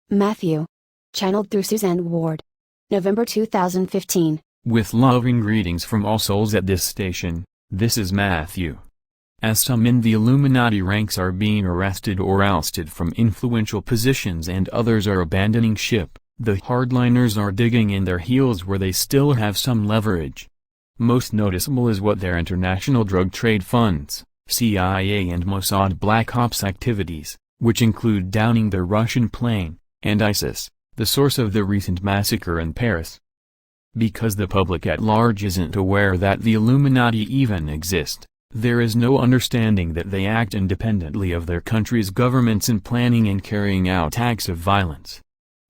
Matthew. Channeled through Suzanne Ward. November 2015. With loving greetings from all souls at this station, this is Matthew. As some in the Illuminati ranks are being arrested or ousted from influential positions and others are abandoning ship, the hardliners are digging in their heels where they still have some leverage. Most noticeable is what their international drug trade funds, CIA and Mossad Black Ops activities, which include downing the Russian plane, and ISIS, the source of the recent massacre in Paris. Because the public at large isn't aware that the Illuminati even exist, there is no understanding that they act independently of their country's governments in planning and carrying out acts of violence.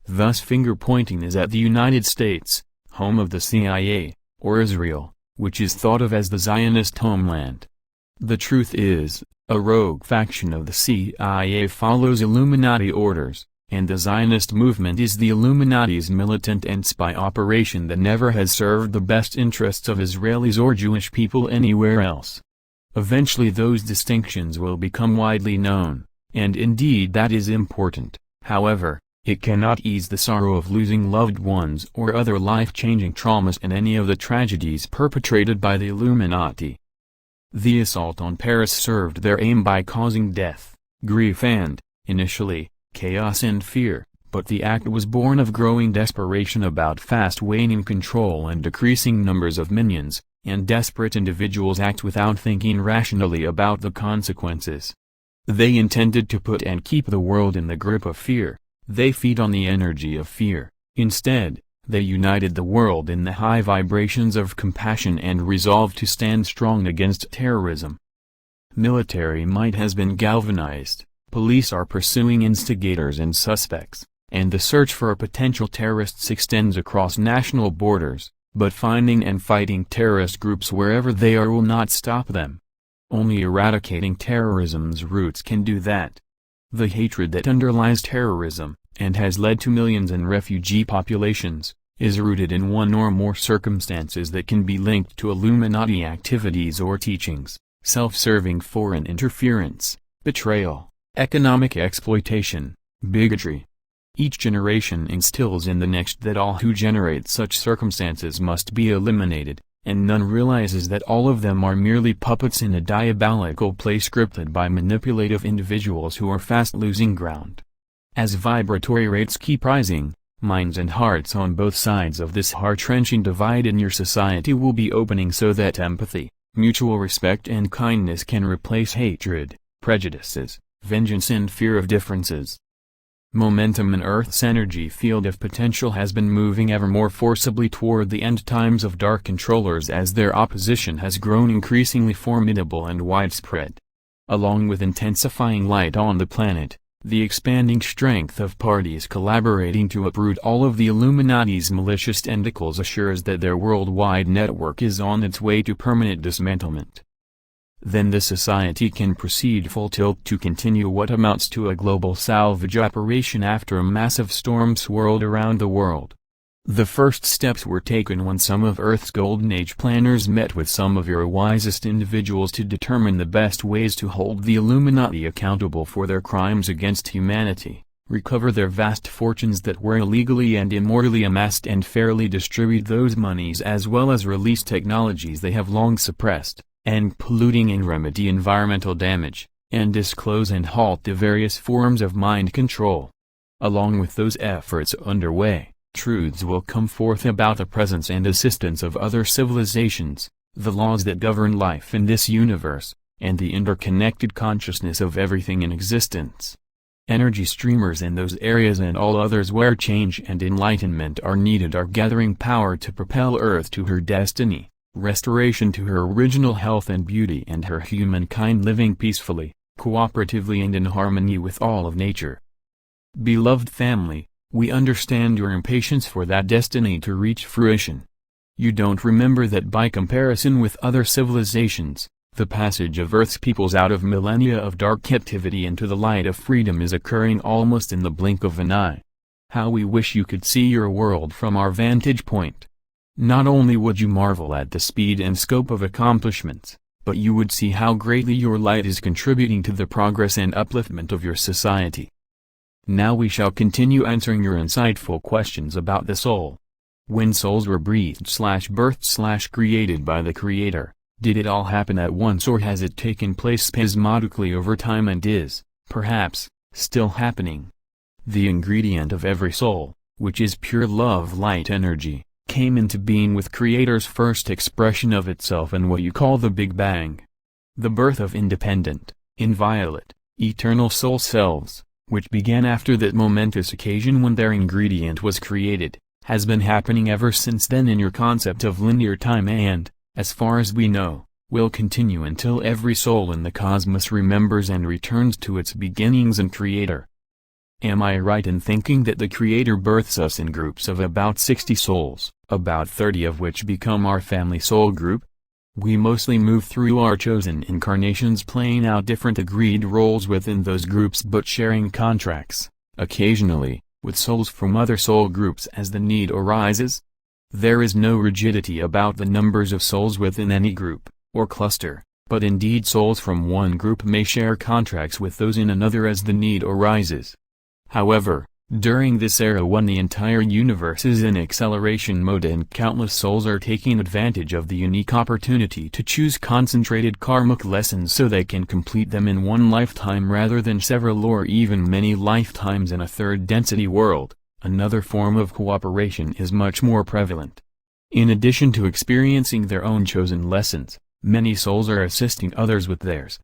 Thus finger-pointing is at the United States, home of the CIA, or Israel, which is thought of as the Zionist homeland. The truth is, a rogue faction of the CIA follows Illuminati orders, and the Zionist movement is the Illuminati's militant and spy operation that never has served the best interests of Israelis or Jewish people anywhere else. Eventually those distinctions will become widely known, and indeed that is important. However, it cannot ease the sorrow of losing loved ones or other life-changing traumas in any of the tragedies perpetrated by the Illuminati. The assault on Paris served their aim by causing death, grief and, initially, chaos and fear, but the act was born of growing desperation about fast waning control and decreasing numbers of minions, and desperate individuals act without thinking rationally about the consequences. They intended to put and keep the world in the grip of fear. They feed on the energy of fear. Instead, they united the world in the high vibrations of compassion and resolve to stand strong against terrorism. Military might has been galvanized, police are pursuing instigators and suspects, and the search for potential terrorists extends across national borders, but finding and fighting terrorist groups wherever they are will not stop them. Only eradicating terrorism's roots can do that. The hatred that underlies terrorism, and has led to millions in refugee populations, is rooted in one or more circumstances that can be linked to Illuminati activities or teachings: self-serving foreign interference, betrayal, economic exploitation, bigotry. Each generation instills in the next that all who generate such circumstances must be eliminated, and none realizes that all of them are merely puppets in a diabolical play scripted by manipulative individuals who are fast losing ground. As vibratory rates keep rising, minds and hearts on both sides of this heart-wrenching divide in your society will be opening so that empathy, mutual respect and kindness can replace hatred, prejudices, vengeance and fear of differences. Momentum in Earth's energy field of potential has been moving ever more forcibly toward the end times of dark controllers as their opposition has grown increasingly formidable and widespread. Along with intensifying light on the planet, the expanding strength of parties collaborating to uproot all of the Illuminati's malicious tentacles assures that their worldwide network is on its way to permanent dismantlement. Then the society can proceed full tilt to continue what amounts to a global salvage operation after a massive storm swirled around the world. The first steps were taken when some of Earth's Golden Age planners met with some of your wisest individuals to determine the best ways to hold the Illuminati accountable for their crimes against humanity, recover their vast fortunes that were illegally and immorally amassed and fairly distribute those monies as well as release technologies they have long suppressed, and polluting and remedy environmental damage, and disclose and halt the various forms of mind control. Along with those efforts underway, truths will come forth about the presence and assistance of other civilizations, the laws that govern life in this universe, and the interconnected consciousness of everything in existence. Energy streamers in those areas and all others where change and enlightenment are needed are gathering power to propel Earth to her destiny, restoration to her original health and beauty, and her humankind living peacefully, cooperatively and in harmony with all of nature. Beloved family, we understand your impatience for that destiny to reach fruition. You don't remember that by comparison with other civilizations, the passage of Earth's peoples out of millennia of dark captivity into the light of freedom is occurring almost in the blink of an eye. How we wish you could see your world from our vantage point. Not only would you marvel at the speed and scope of accomplishments, but you would see how greatly your light is contributing to the progress and upliftment of your society. Now we shall continue answering your insightful questions about the soul. When souls were breathed/birthed/created by the Creator, did it all happen at once, or has it taken place spasmodically over time and is, perhaps, still happening? The ingredient of every soul, which is pure love light energy, came into being with Creator's first expression of itself in what you call the Big Bang. The birth of independent, inviolate, eternal soul selves, which began after that momentous occasion when their ingredient was created, has been happening ever since then in your concept of linear time and, as far as we know, will continue until every soul in the cosmos remembers and returns to its beginnings and Creator. Am I right in thinking that the Creator births us in groups of about 60 souls, about 30 of which become our family soul group? We mostly move through our chosen incarnations playing out different agreed roles within those groups but sharing contracts, occasionally, with souls from other soul groups as the need arises. There is no rigidity about the numbers of souls within any group, or cluster, but indeed souls from one group may share contracts with those in another as the need arises. However, during this era when the entire universe is in acceleration mode and countless souls are taking advantage of the unique opportunity to choose concentrated karmic lessons so they can complete them in one lifetime rather than several or even many lifetimes in a third density world, another form of cooperation is much more prevalent. In addition to experiencing their own chosen lessons, many souls are assisting others with theirs.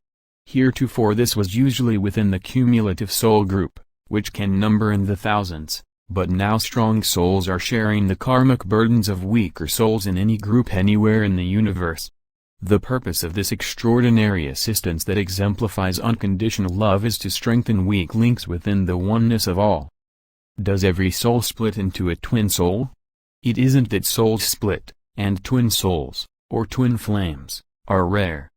Heretofore this was usually within the cumulative soul group, which can number in the thousands, but now strong souls are sharing the karmic burdens of weaker souls in any group anywhere in the universe. The purpose of this extraordinary assistance that exemplifies unconditional love is to strengthen weak links within the oneness of all. Does every soul split into a twin soul? It isn't that souls split, and twin souls, or twin flames, are rare.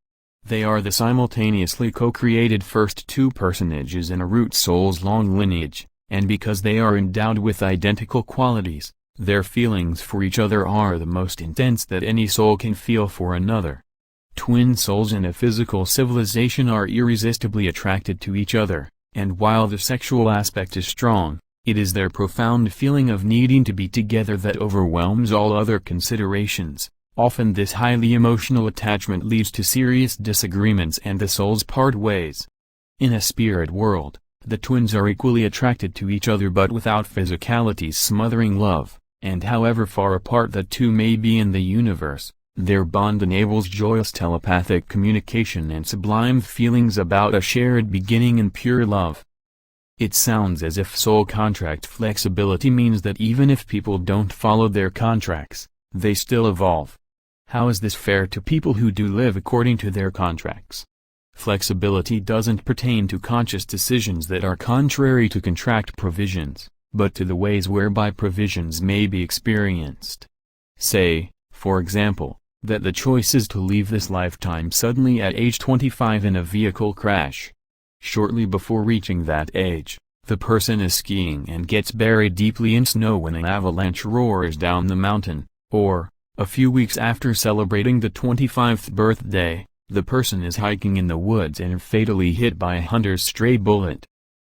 They are the simultaneously co-created first two personages in a root soul's long lineage, and because they are endowed with identical qualities, their feelings for each other are the most intense that any soul can feel for another. Twin souls in a physical civilization are irresistibly attracted to each other, and while the sexual aspect is strong, it is their profound feeling of needing to be together that overwhelms all other considerations. Often this highly emotional attachment leads to serious disagreements and the souls part ways. In a spirit world, the twins are equally attracted to each other but without physicality's smothering love, and however far apart the two may be in the universe, their bond enables joyous telepathic communication and sublime feelings about a shared beginning in pure love. It sounds as if soul contract flexibility means that even if people don't follow their contracts, they still evolve. How is this fair to people who do live according to their contracts? Flexibility doesn't pertain to conscious decisions that are contrary to contract provisions, but to the ways whereby provisions may be experienced. Say, for example, that the choice is to leave this lifetime suddenly at age 25 in a vehicle crash. Shortly before reaching that age, the person is skiing and gets buried deeply in snow when an avalanche roars down the mountain, or, a few weeks after celebrating the 25th birthday, the person is hiking in the woods and fatally hit by a hunter's stray bullet.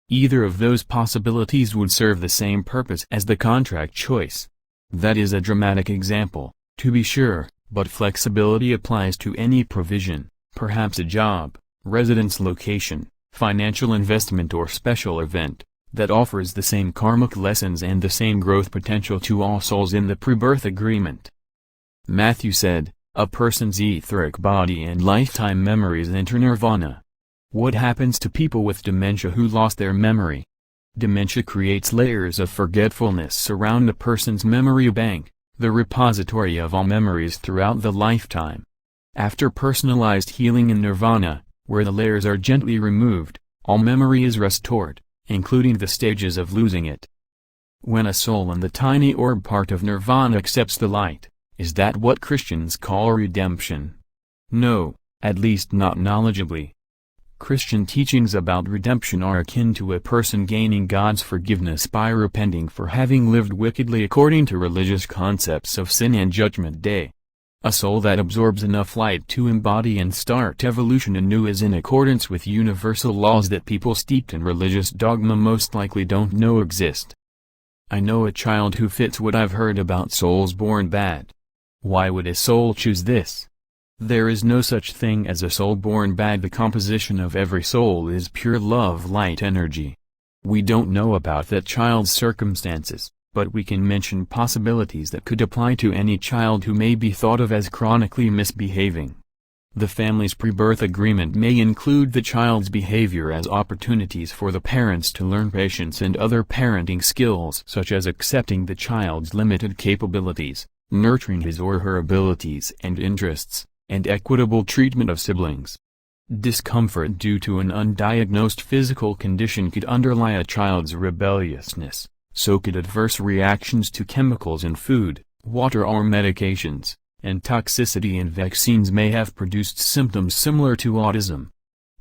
Either of those possibilities would serve the same purpose as the contract choice. That is a dramatic example, to be sure, but flexibility applies to any provision, perhaps a job, residence location, financial investment or special event, that offers the same karmic lessons and the same growth potential to all souls in the pre-birth agreement. Matthew said, a person's etheric body and lifetime memories enter nirvana. What happens to people with dementia who lost their memory? Dementia creates layers of forgetfulness around a person's memory bank, the repository of all memories throughout the lifetime. After personalized healing in nirvana, where the layers are gently removed, all memory is restored, including the stages of losing it. When a soul in the tiny orb part of nirvana accepts the light, is that what Christians call redemption? No, at least not knowledgeably. Christian teachings about redemption are akin to a person gaining God's forgiveness by repenting for having lived wickedly according to religious concepts of sin and judgment day. A soul that absorbs enough light to embody and start evolution anew is in accordance with universal laws that people steeped in religious dogma most likely don't know exist. I know a child who fits what I've heard about souls born bad. Why would a soul choose this? There is no such thing as a soul born bad. The composition of every soul is pure love light energy. We don't know about that child's circumstances, but we can mention possibilities that could apply to any child who may be thought of as chronically misbehaving. The family's pre-birth agreement may include the child's behavior as opportunities for the parents to learn patience and other parenting skills such as accepting the child's limited capabilities, nurturing his or her abilities and interests, and equitable treatment of siblings. Discomfort due to an undiagnosed physical condition could underlie a child's rebelliousness, so could adverse reactions to chemicals in food, water or medications, and toxicity in vaccines may have produced symptoms similar to autism.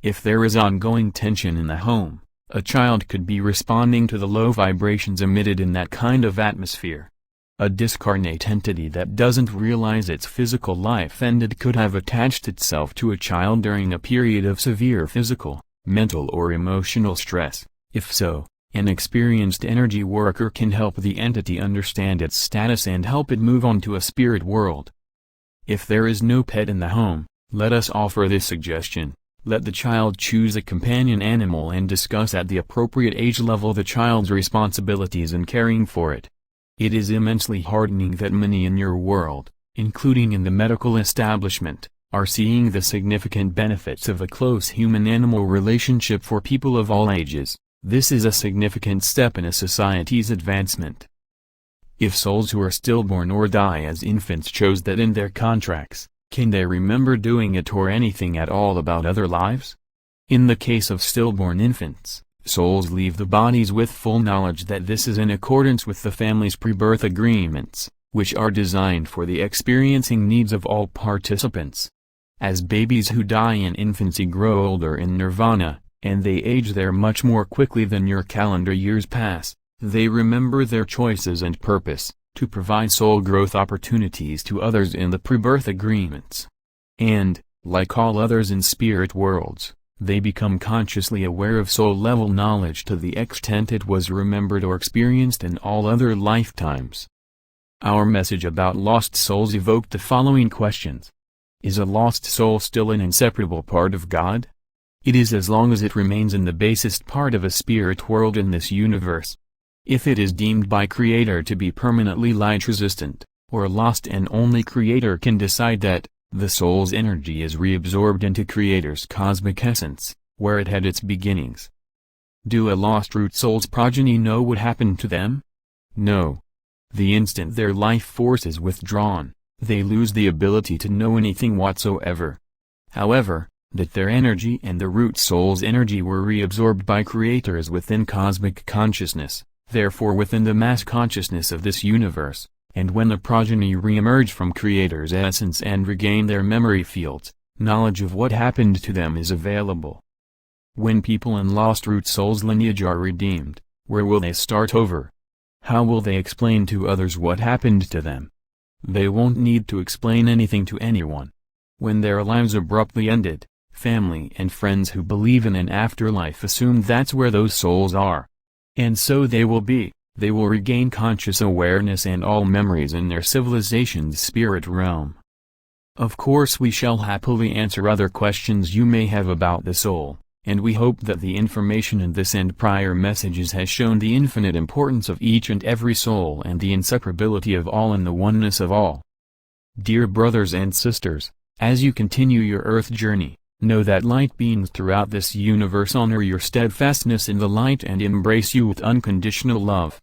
If there is ongoing tension in the home, a child could be responding to the low vibrations emitted in that kind of atmosphere. A discarnate entity that doesn't realize its physical life ended could have attached itself to a child during a period of severe physical, mental or emotional stress. If so, an experienced energy worker can help the entity understand its status and help it move on to a spirit world. If there is no pet in the home, let us offer this suggestion: let the child choose a companion animal and discuss at the appropriate age level the child's responsibilities in caring for it. It is immensely heartening that many in your world, including in the medical establishment, are seeing the significant benefits of a close human-animal relationship for people of all ages. This is a significant step in a society's advancement. If souls who are stillborn or die as infants chose that in their contracts, can they remember doing it or anything at all about other lives? In the case of stillborn infants, souls leave the bodies with full knowledge that this is in accordance with the family's pre-birth agreements, which are designed for the experiencing needs of all participants. As babies who die in infancy grow older in nirvana, and they age there much more quickly than your calendar years pass, they remember their choices and purpose, to provide soul growth opportunities to others in the pre-birth agreements. And, like all others in spirit worlds, they become consciously aware of soul-level knowledge to the extent it was remembered or experienced in all other lifetimes. Our message about lost souls evoked the following questions. Is a lost soul still an inseparable part of God? It is as long as it remains in the basest part of a spirit world in this universe. If it is deemed by Creator to be permanently light-resistant, or lost and only Creator can decide that, the soul's energy is reabsorbed into Creator's cosmic essence, where it had its beginnings. Do a lost root soul's progeny know what happened to them? No. The instant their life force is withdrawn, they lose the ability to know anything whatsoever. However, that their energy and the root soul's energy were reabsorbed by Creator is within cosmic consciousness, therefore within the mass consciousness of this universe. And when the progeny re-emerge from Creator's essence and regain their memory fields, knowledge of what happened to them is available. When people in lost root souls' lineage are redeemed, where will they start over? How will they explain to others what happened to them? They won't need to explain anything to anyone. When their lives abruptly ended, family and friends who believe in an afterlife assume that's where those souls are. And so they will be. They will regain conscious awareness and all memories in their civilization's spirit realm. Of course we shall happily answer other questions you may have about the soul, and we hope that the information in this and prior messages has shown the infinite importance of each and every soul and the inseparability of all in the oneness of all. Dear brothers and sisters, as you continue your earth journey, know that light beings throughout this universe honor your steadfastness in the light and embrace you with unconditional love.